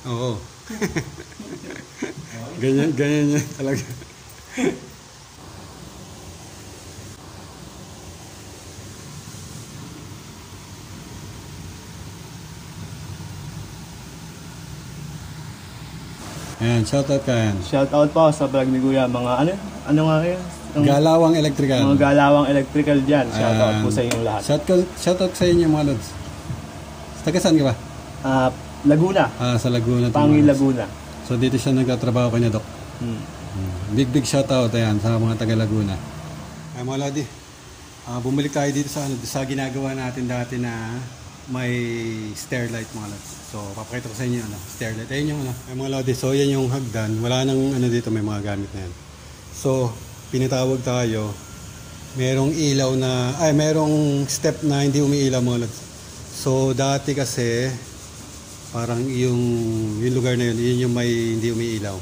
Oo. Ganyan yan talaga. Ayan, shoutout ka yan. Shoutout po sa vlog ni Kuya. Mga ano nga kayo? Galawang Electrical. Mga Galawang Electrical dyan. Shoutout po sa inyong lahat. Shoutout sa inyo mga lods. Taga saan ka ba? Laguna. Sa Laguna. Pangi Laguna. So dito siya nagtatrabaho kanya, Dok. Big shoutout ayan sa mga taga Laguna. Ay mga lodi, bumalik tayo dito sa ginagawa natin dati na may stairlight mga lods. So papakita ko sa inyo stairlight. Ayun yung ay mga lodi, so yan yung hagdan. Wala nang dito, may mga gamit na yan. So pinatawag tayo, merong ilaw na merong step na hindi umiilaw mga lods. So dati kasi parang yung lugar na yun yung may hindi umiilaw.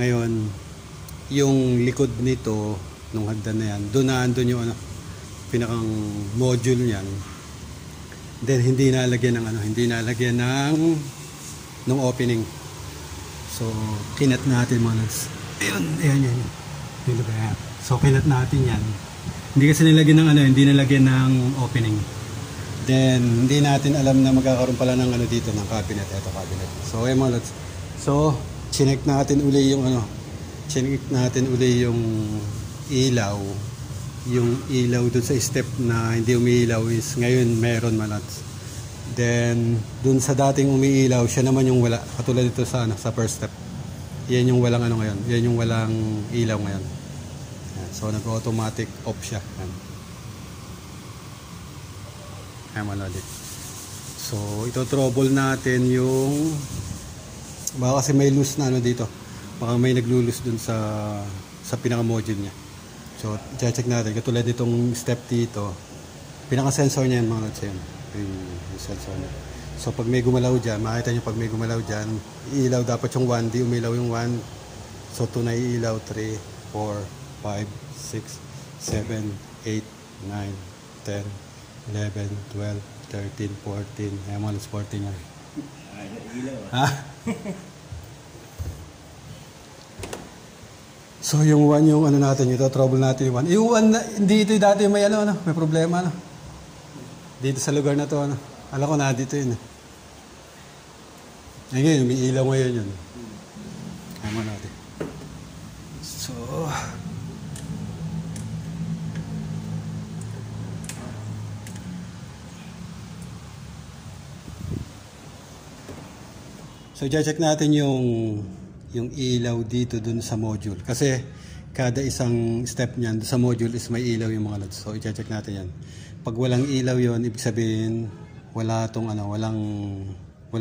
Ngayon yung likod nito nung hagdan na yan, doon yung pinakang module niyan. Then hindi nalagyan ng opening. So kinat natin mga lods. Ayan. So kinat natin yan. Hindi kasi hindi nilagyan ng opening. Then hindi natin alam na magkakaroon pala ng dito ng cabinet. Ito cabinet. So ayan mga lods. So chinek natin uli yung ilaw. Yung ilaw dun sa step na hindi umiilaw is ngayon meron mga lods. Then dun sa dating umiilaw, siya naman yung wala. Katulad dito sa first step. Yan yung walang ngayon. Yan yung walang ilaw ngayon. Yan. So nag-automatic off siya. Ayan mga lods. So ito trouble natin yung baka kasi may loose na dito. Baka may naglulus dun sa pinaka-module niya. So, check natin. Katulad nitong step dito, pinaka-sensor niya yan mga lods yan. Yung sensor niya. So, pag may gumalaw dyan, makita nyo pag may gumalaw dyan, iilaw dapat yung 1, di umilaw yung 1. So, 2 na iilaw, 3, 4, 5, 6, 7, 8, 9, 10, 11, 12, 13, 14. Ayan mga lods, 14 yan. Ha? So yung 1 yung natin, ito trouble natin yung 1. Yung 1 hindi ito dati may may problema dito sa lugar na to Alam ko na dito yun. Ngayon, may ilaw ngayon yun. Tama natin. So check natin yung ilaw dito dun sa module. Kasi kada isang step niyan sa module is may ilaw yung mga lods. So i-check natin yan. Pag walang ilaw yon, ibig sabihin wala tong walang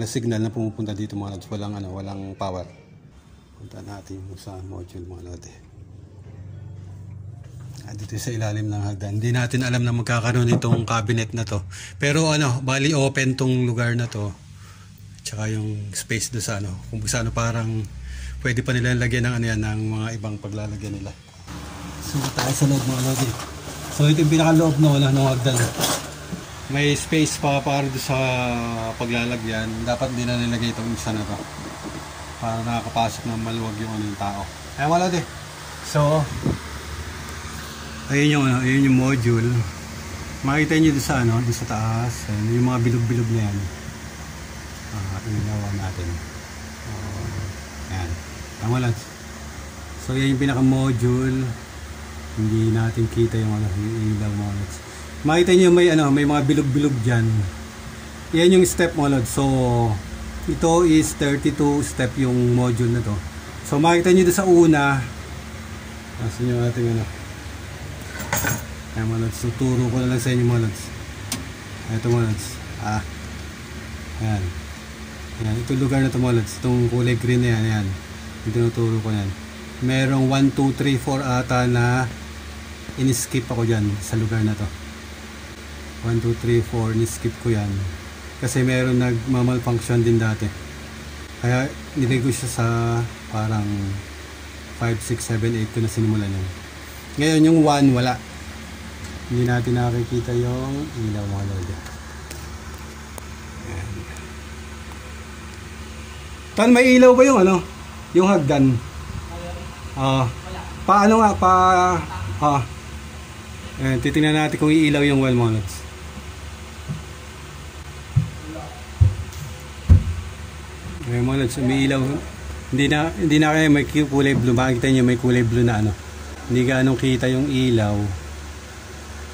signal na pumupunta dito mga lods. Walang power. Punta natin sa module mga lods. Dito sa ilalim ng hagdan. Hindi natin alam na magkakaroon itong cabinet na to. Pero bali open tong lugar na to. Tsaka yung space do sa kung sa parang pwede pa nila lagyan ng ng mga ibang paglalagyan nila. So tayo sa loob mga lodi. So ito yung pinakaloob ng hagdan. May space pa para do sa paglalagyan. Dapat din na nilagay itong isa na to para nakakapasok ng maluwag yung tao. Ayan mga lodi. So ayun yung module. Makita nyo doon sa taas. Ayun, yung mga bilog-bilog na yan. Ilawan natin. Ayan. Tama lang. So yan yung pinaka-module. Hindi natin kita yung ilaw mga lods. Makita nyo may mga bilog-bilog dyan. Yan yung step mga lods. So ito is 32 step yung module na to. So makita nyo doon sa una. Nasa nyo natin Ayan mga lods. So turo ko na lang sa inyo mga lods. Ito mga lods. Ayan. Ayan, itong lugar na ito mga lods, itong kulay green na yan, ayan. Yung tinuturo ko yan. Merong 1, 2, 3, 4 ata na in-skip ako dyan sa lugar na to. 1, 2, 3, 4, in-skip ko yan. Kasi meron nagmamalfunction din dati. Kaya nilagay ko siya sa parang 5, 6, 7, 8 ko na sinimulan yan. Ngayon yung 1 wala. Hindi natin nakikita yung ilaw mga lods. Tan, may ilaw ba yung ano? Yung hagdan? Paano nga? Titingnan natin kung iilaw yung wall mo. Ayun mga lods, umiilaw. Hindi na kayo may kulay blue. Makikita nyo may kulay blue na ano. Hindi gaano kita yung ilaw.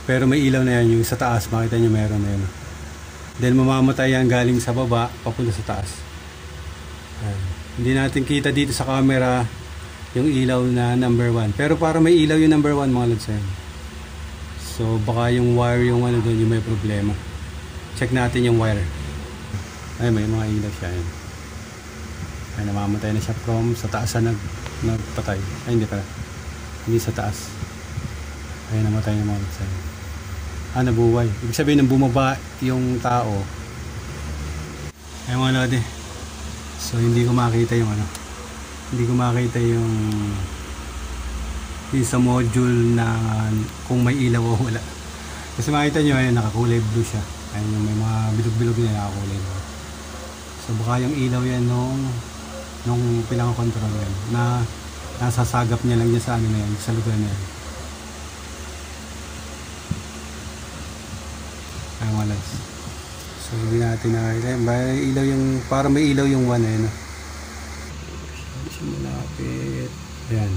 Pero may ilaw na yan. Yung sa taas, makita nyo meron na yun. Then mamamatay yan galing sa baba, papunta sa taas. Ayun. Hindi natin kita dito sa camera yung ilaw na number 1. Pero para may ilaw yung number 1 mga lods. So baka yung wire yung ano doon yung may problema. Check natin yung wire. Ay, may mga ilaw siya. Ayun. Ay, namamatay na siya from sa taas na nagpatay. Ay, hindi pala. Hindi sa taas. Ay, namatay na mga lods. Nabuhay. Ibig sabihin ng bumaba yung tao. Ay, mga lodi. So, hindi ko makita yung ano. Hindi ko makita yung sa module na kung may ilaw o wala. Kasi makita nyo, ayun, nakakulay blue siya. Ayun, yung may mga bilog-bilog na nakakulay blue. So, baka yung ilaw yan nung pinaka-control yan. Na nasasagap niya lang niya sa ano na yan, sa lugar na yan. Ayun, wala. So, hindi natin nakakita. May ilaw yung, para may ilaw yung 1 eh, no? Malapit. Ayan.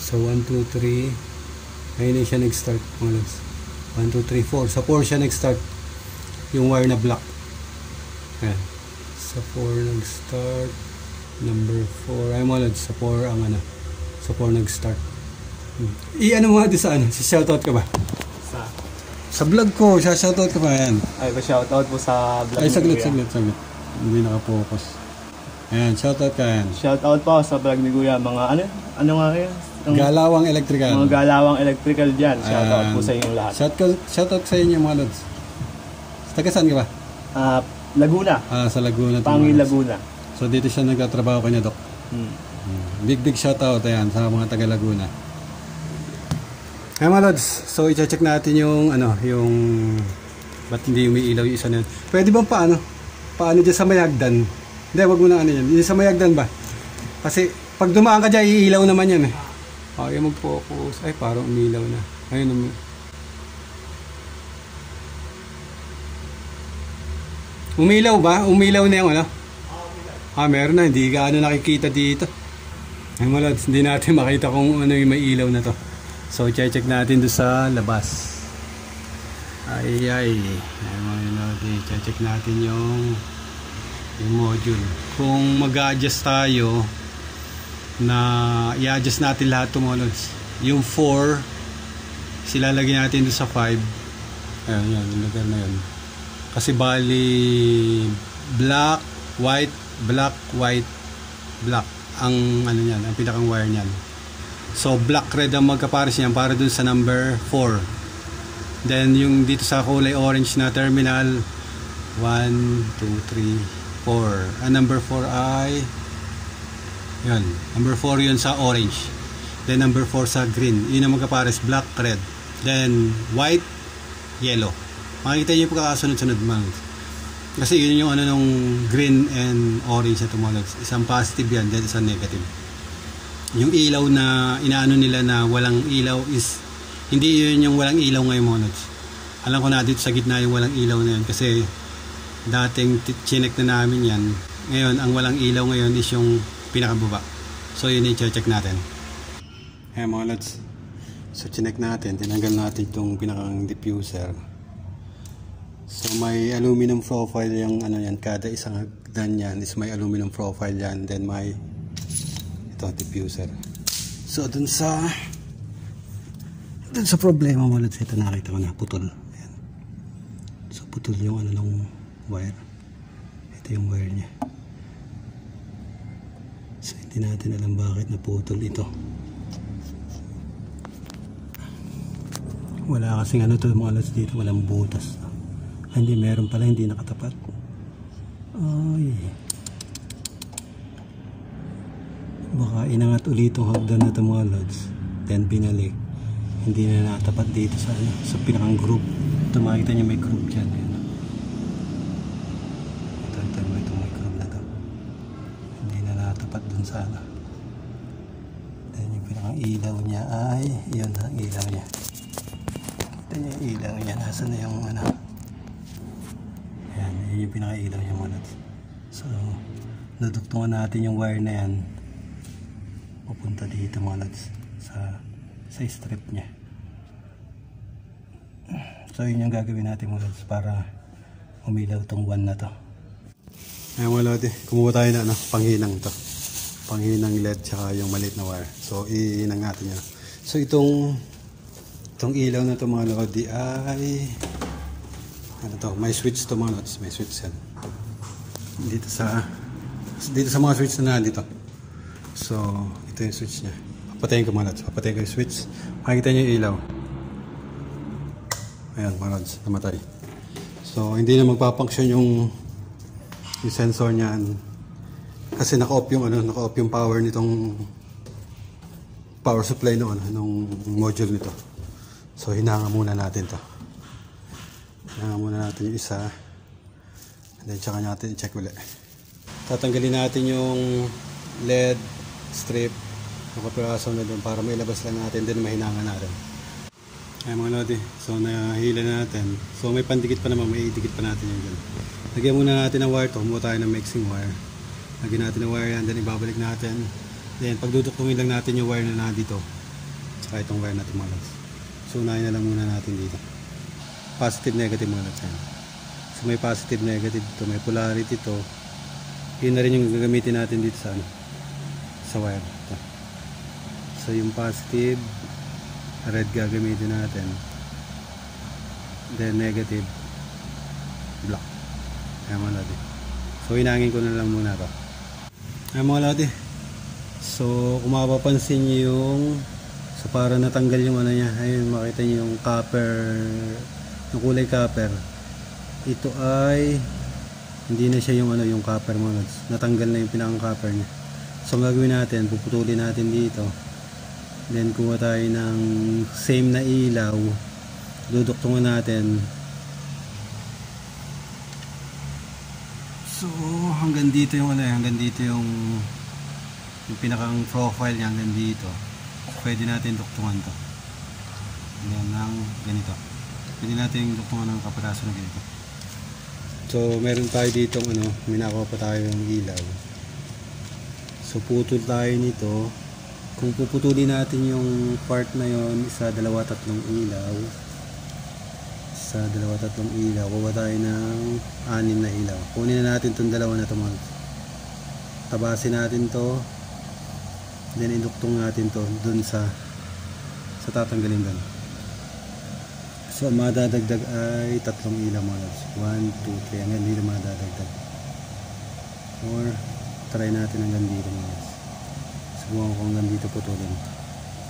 So 1, 2, 3. Ayun na siya nag-start. 1, 2, 3, 4. Sa 4 siya nag-start. Yung wire na black. Ayan. Sa 4 nag-start. Number 4. Ay mga lods. Sa 4 ang ano. Sa 4 nag-start. I-ano mo natin sa ano? Si shoutout ka ba? Sa vlog ko. Shoutout ka ba? Ayan. Ay, pa-shoutout po sa vlog. Ay, saglit. Hindi nakapokus. Ayan, shoutout ka yan. Shoutout po sa vlog ni Kuya. Mga ano nga kayo? Galawang Electrical. Mga Galawang Electrical dyan. Shoutout po sa inyong lahat. Shoutout sa inyo mga lods. Taga saan ka ba? Laguna. Sa Laguna. Pangi Laguna. So dito siya nagtatrabaho kanya, Dok. Big shoutout ayan sa mga taga Laguna. Ayan mga lods. So i-check natin yung ano, yung ba't hindi umiilaw yung isa na yun. Pwede bang paano dyan sa mayagdan? Hindi, wag mo na ano yan. Yung sa mayagdan ba? Kasi pag dumaan ka dyan, iilaw naman yan eh. Okay, mag-focus. Ay, parang umilaw na. Ayun. Umilaw ba? Umilaw na yung ano? Meron na. Hindi ka nakikita dito. Ay mga lods, hindi natin makita kung ano yung may ilaw na to. So, check natin doon sa labas. Ay mga lods, check natin yung module. Kung mag-a-adjust tayo na i-adjust natin lahat ng mga lods. Yung 4 sila lagyan natin doon sa 5. Ayun, yung lugar na yun. Kasi bali black, white, black ang ano niyan, ang pinakang wire niyan. So black red ang magkapares niyan para dun sa number 4. Then yung dito sa kulay orange na terminal 1, 2, 3, 4. Ang number 4 ay yun, number 4 yun sa orange. Then number 4 sa green. Yun ang magkapares, black, red. Then white, yellow. Makikita nyo yung pagkakasunod-sunod man. Kasi yun yung ano nung green and orange na tumulog. Isang positive yan, then isang negative. Yung ilaw na inaano nila na walang ilaw is hindi yun yung walang ilaw ngayon mga lods. Alam ko na dito sa gitna yung walang ilaw na yun kasi dating chinek na namin yan. Ngayon ang walang ilaw ngayon is yung pinakababa. So yun i-check natin. Hey mga lods, so chinek natin, tinanggal natin itong pinakang diffuser. So may aluminum profile yung ano yan, kada isang hagdan yan is may aluminum profile yan, then may ito diffuser. So dun sa problema mga lods, ito nakita ko na putol. Ayan. So putol yung ano ng wire. Ito yung wire nya. So hindi natin alam bakit naputol ito. Wala kasing ano to mga lods dito, walang butas. Hindi, meron pala hindi nakatapat. Ay. Baka inangat ulit itong hagdan na ito mga lods. Then binalik. Hindi na nakatapat dito sa pinakang group. Ito makikita nyo may group dyan. Ayan. Ito may group na ito. tapat dun sa ano. Then yung pinakang ilaw niya ay yun ang ilaw niya. Kita niyo yung ilaw niya, nasa na yung ano. Ayan, yun yung pinaka ilaw niya mga lods. So duduktungan natin yung wire na yan pupunta dito mga lods sa strip niya. So yun yung gagawin natin mga lods para umilaw tong one na to. Ayan mga lods, kumuha tayo na panghinang to, panghinang LED tsaka yung maliit na wire. So iinang natin yan. So itong ilaw na to mga lods ay ano to, may switch to mga lods, may switch yan dito sa mga switch na nandito. So ito yung switch nya. Papatayin ko mga lods, papatayin ko yung switch, makikita nyo yung ilaw. Ayan mga lods, namatay. So hindi na magpapunction yung sensor niyan kasi naka-off yung power nitong power supply nung module nito. So hinanga muna natin to. Hinanga muna natin yung isa. And then tsaka natin i-check ulit. Tatanggalin natin yung LED strip na kapiraso na doon para mailabas lang natin din mahinanga natin. Ayan mga lodi, so nahila na natin. So may pandikit pa naman, may idikit pa natin yung dyan. Lagyan muna natin ng wire to, kumuha tayo ng mixing wire. Lagyan natin ng wire yan, then ibabalik natin. Then pagduduktungin lang natin yung wire na nandito. Tsaka itong wire natin mga lods. So unahin na lang muna natin dito. Positive, negative mga lods. So may positive, negative to, may polarity to. Yun na rin yung gagamitin natin dito sa wire. So yung positive, red gagamitin natin. Then negative, black. Ayan mga lodi. So hinangin ko na lang muna to. Ayan mga lodi. So kung mapapansin nyo yung para natanggal yung ano niya. Ayun, makita nyo yung copper, yung kulay copper. Ito ay hindi na siya yung yung copper mga lods. Natanggal na yung pinakang copper niya. So ang gagawin natin, puputulin natin dito. Then kuha tayo ng same na ilaw. Duduktungan natin. So hanggang dito yung hanggang dito yung pinakang profile niya hanggang dito. Pwede natin duktungan to. Yan ng ganito. Pwede natin duktungan ng kapiraso na ganito. So meron tayo dito may nakuha pa tayo yung ilaw. So putol tayo nito. Kung puputulin natin yung part na yon, isa, dalawa, tatlong ilaw. Isa, dalawa, tatlong ilaw. Kuha tayo ng 6 na ilaw. Kunin na natin itong dalawa na ito. Tabasin natin to. Then induktong natin to dun sa tatanggalin doon. So madadagdag ay 3 ilaw mga lods. 1, 2, 3. Hanggang dito madadagdag. Or try natin hanggang dito mga lods. Subukan ko hanggang dito putulin.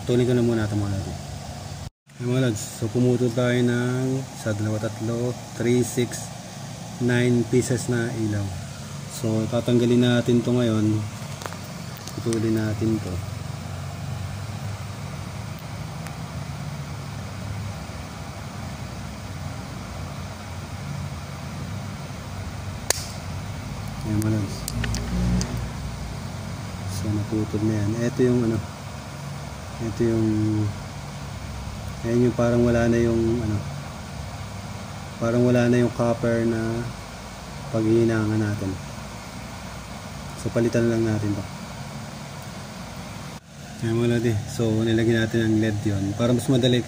Putulin ko na muna ito mga lods. Ay mga lods, so pumutol tayo ng 1, 2, 3, 4, 5, 6, 9 pieces na ilaw. So tatanggalin natin to ngayon. Putulin natin to. Ayan mga lods. So naputol na yan. Ito yung ito yung ayan yung parang wala na yung parang wala na yung copper na paghihinangan natin. So palitan lang natin to. Ayan mga lodi. So nilagyan natin ang LED yon para mas madali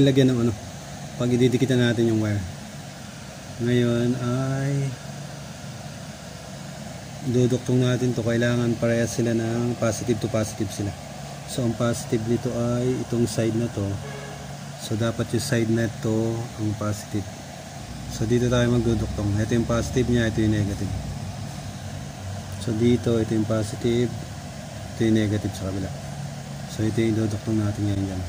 lagyan ng pag ididikitan natin yung wire. Ngayon ay duduktong natin to. Kailangan parehas sila ng positive to positive sila. So ang positive nito ay itong side na to. So dapat yung side na to ang positive. So dito tayo magduduktong. Ito yung positive niya, ito yung negative. So dito ito yung positive, ito yung negative sa kabila. So ito yung duduktong natin ngayon dyan.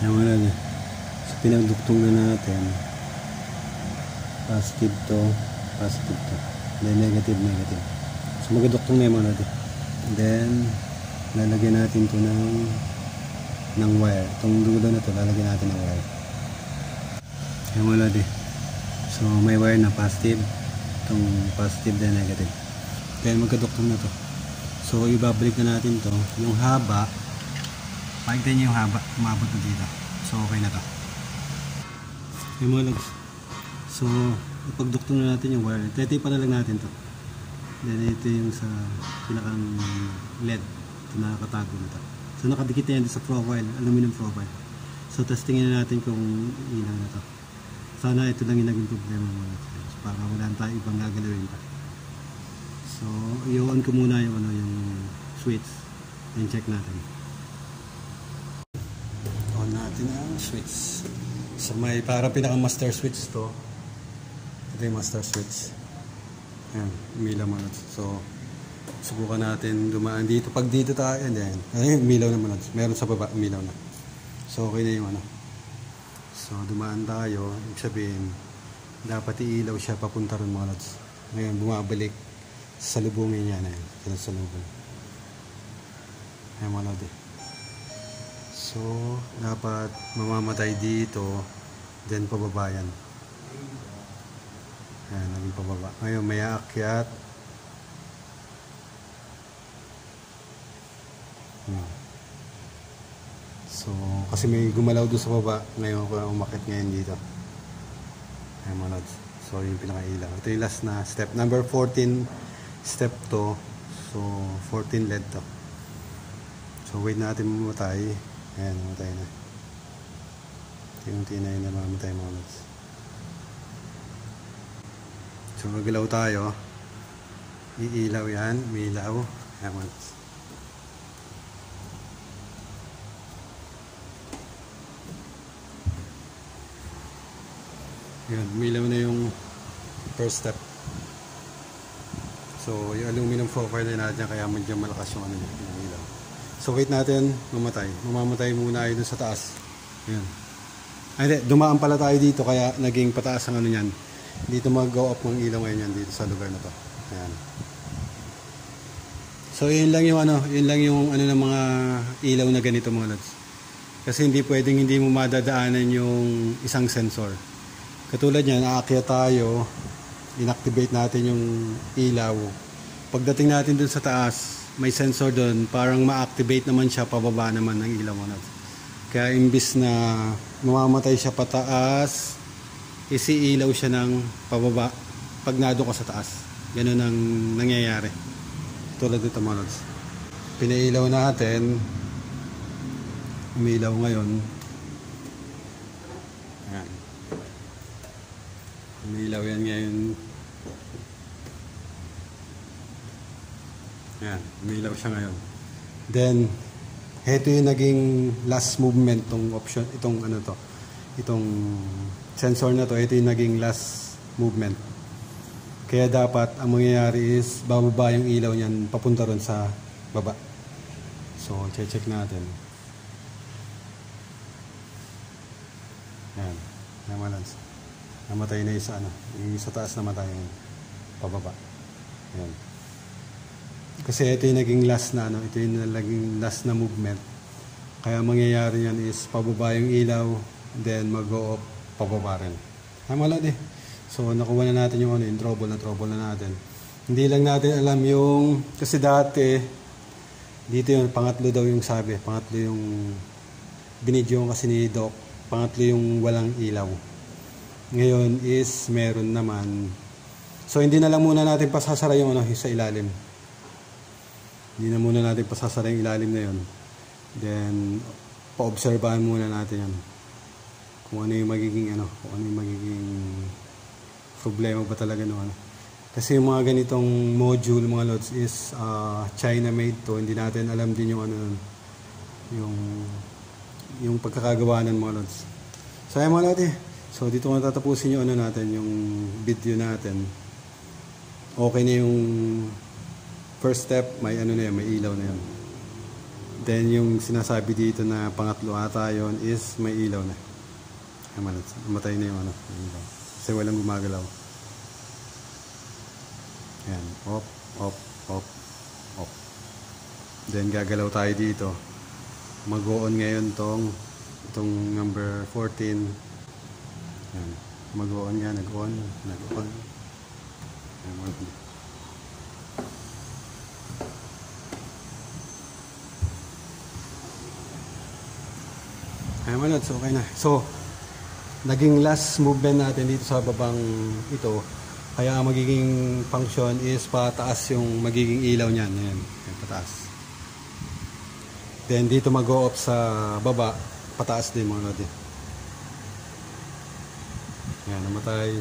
Ayan wala na. So pinagduktong na natin. Positive to, positive to. Then negative, negative. So magduduktong na yung mga natin. Then lalagyan natin to ng wire. Itong dulo na to lalagyan natin ng wire. Ayan wala di. So may wire na positive, itong positive then negative. Kaya magkaduktong na to. So ibabalik na natin to. Yung haba, pakita niyo yung haba, umabot na dito. So okay na to. Yung mga logs. So ipagduktong na natin yung wire. Tetipan na lang natin to. Then ito yung sa pinakang LED. Ito nakatago na to. So nakadikit na yan sa profile, aluminum profile. So testingin na natin kung ilaw na to. Sana ito lang yung naging problema mga logs. Para wala tayong ibang gagalawin pa. So, i-on ko muna yung yung switch. And check natin. On natin ang switch. So, may para pinaka master switch to. Ito yung master switch. Ayan, umilaw mga. So, subukan natin dumaan dito. Pag dito tayo, ayan. Ayun, umilaw naman. Meron sa baba, umilaw na. So, okay na yung So, dumaan tayo. Ibig sabihin, dapat iilaw siya papunta rin mga lods. Ngayon, bumabalik. Salubungin niya na yan. Salubong. Ayan mga lodi. So, dapat mamamatay dito. Then, pababa yan. Ayan, naging pababa. Ngayon, may aakyat. So, kasi may gumalaw doon sa baba. Ngayon, umakit ngayon dito. Ayan mga lodi. So, yung pinakailaw. Ito yung last na step. Number 14. Step to. So 14 LED to. So wait natin mamatay. Ayan, mamatay na. Yung tinay na mamatay mga lods. So magalaw tayo. Iilaw yan. May ilaw. Ayan mga lods. Yun, umilaw na yung first step. So, yung aluminum profile na natin kaya medyo malakas yung yung ilaw. So, wait natin mamatay. Mamamatay muna tayo dun sa taas. Ayan. Ay, hindi. Dumaan pala tayo dito kaya naging pataas ang yan. Dito mag-go up ng ilaw ngayon yan dito sa lugar na to. Ayan. So, yun lang yung ng mga ilaw na ganito mga lads. Kasi hindi pwedeng hindi mo madadaanan yung isang sensor. Katulad yan, aakyat tayo. Inactivate natin yung ilaw. Pagdating natin dun sa taas, may sensor dun, parang ma-activate naman siya, pababa naman ng ilaw mo. Kaya imbis na mamamatay siya pataas, isiilaw siya ng pababa pag nado ka sa taas. Ganun ang nangyayari. Tulad dito mga lods. Pinailaw natin. Umilaw ngayon. Ayan. Umilaw yan ngayon. Ayan, umilaw siya ngayon. Then, ito yung naging last movement tong option, itong sensor na to, ito yung naging last movement. Kaya dapat, ang mangyayari is, bababa yung ilaw niyan, papunta ron sa baba. So, check natin. Ayan, namalans. Namatay na yung sa taas namatay yung pababa. Ayan. Kasi ito yung naging last na ito yung naging last na movement. Kaya mangyayari yan is pababa yung ilaw, then mag-go up, pababa rin. Malad eh. So nakuha na natin yung yung trouble na natin. Hindi lang natin alam yung, kasi dati, dito yung pangatlo daw yung sabi, pangatlo yung binidyo kasi ni Doc, pangatlo yung walang ilaw. Ngayon is meron naman. So hindi na lang muna natin pasasara yung sa ilalim. Hindi na muna natin pasasara yung ilalim na yun. Then, paobserbahan muna natin yan. Kung ano yung magiging kung ano yung magiging problema ba talaga Kasi yung mga ganitong module, mga lods is China made to. Hindi natin alam din yung yung pagkakagawa ng mga lods. So, ayan mga lods So, dito ko natatapusin yung natin, yung video natin. Okay na yung first step, may may ilaw na yun. Then yung sinasabi dito na pangatlo ata yun is may ilaw na. Namatay na yung ilaw. Kasi walang gumagalaw. Ayan, op, op, op, op. Then gagalaw tayo dito. Mag-on ngayon itong number 14. Ayan, mag-on nga, nag-on. Ayan, Ayan mga lods, okay na. So, naging last movement natin dito sa babang ito. Kaya ang magiging function is pataas yung magiging ilaw niyan. Ayan, pataas. Then dito mag-go off sa baba, pataas din mga lods. Ayan, namatay,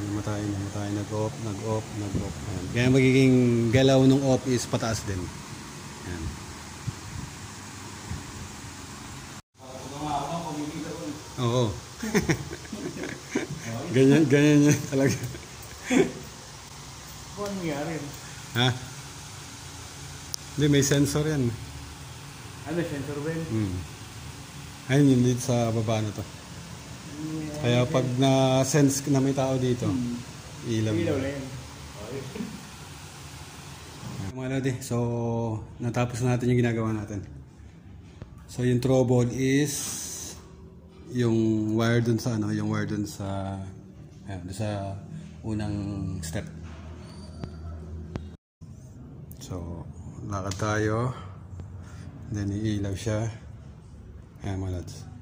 nag-off. Ayan. Kaya magiging galaw ng off is pataas din. Ayan. Oo. ganyan yan talaga. Ano nangyari? Ha? Hindi, may sensor yan. Ano, sensor ba yun? Ayun yun dito sa baba na to. Kaya pag na-sense na may tao dito, ilaw. Ilaw na yan. Mga lodi, so natapos na natin yung ginagawa natin. So yung trouble is yung wire dun sa yung wire dun sa dun sa unang step. So lakad tayo, then iilaw siya. Ayan mga lods.